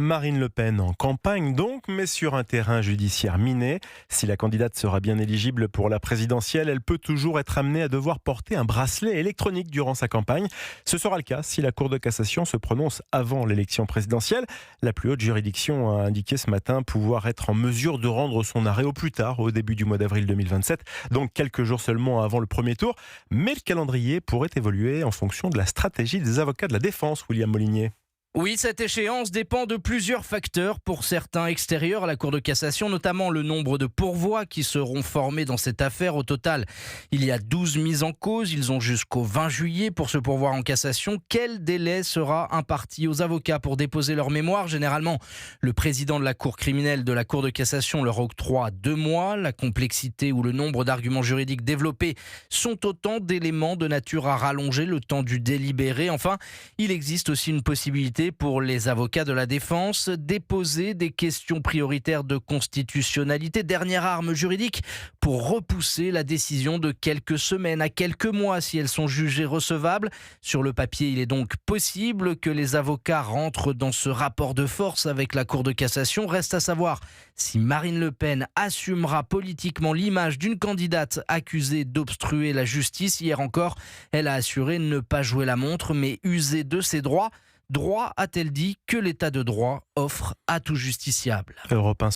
Marine Le Pen en campagne donc, mais sur un terrain judiciaire miné. Si la candidate sera bien éligible pour la présidentielle, elle peut toujours être amenée à devoir porter un bracelet électronique durant sa campagne. Ce sera le cas si la Cour de cassation se prononce avant l'élection présidentielle. La plus haute juridiction a indiqué ce matin pouvoir être en mesure de rendre son arrêt au plus tard, au début du mois d'avril 2027, donc quelques jours seulement avant le premier tour. Mais le calendrier pourrait évoluer en fonction de la stratégie des avocats de la défense, William Molinier. Oui, cette échéance dépend de plusieurs facteurs, pour certains extérieurs à la Cour de cassation, notamment le nombre de pourvois qui seront formés dans cette affaire. Au total, il y a 12 mises en cause. Ils ont jusqu'au 20 juillet pour se pourvoir en cassation. Quel délai sera imparti aux avocats pour déposer leur mémoire ? Généralement, le président de la Cour criminelle de la Cour de cassation leur octroie 2 mois. La complexité ou le nombre d'arguments juridiques développés sont autant d'éléments de nature à rallonger le temps du délibéré. Enfin, il existe aussi une possibilité pour les avocats de la défense, déposer des questions prioritaires de constitutionnalité, dernière arme juridique pour repousser la décision de quelques semaines à quelques mois si elles sont jugées recevables. Sur le papier, il est donc possible que les avocats rentrent dans ce rapport de force avec la Cour de cassation. Reste à savoir si Marine Le Pen assumera politiquement l'image d'une candidate accusée d'obstruer la justice. Hier encore, elle a assuré ne pas jouer la montre mais user de ses droits. Droit, a-t-elle dit, que l'état de droit offre à tout justiciable. Europe 1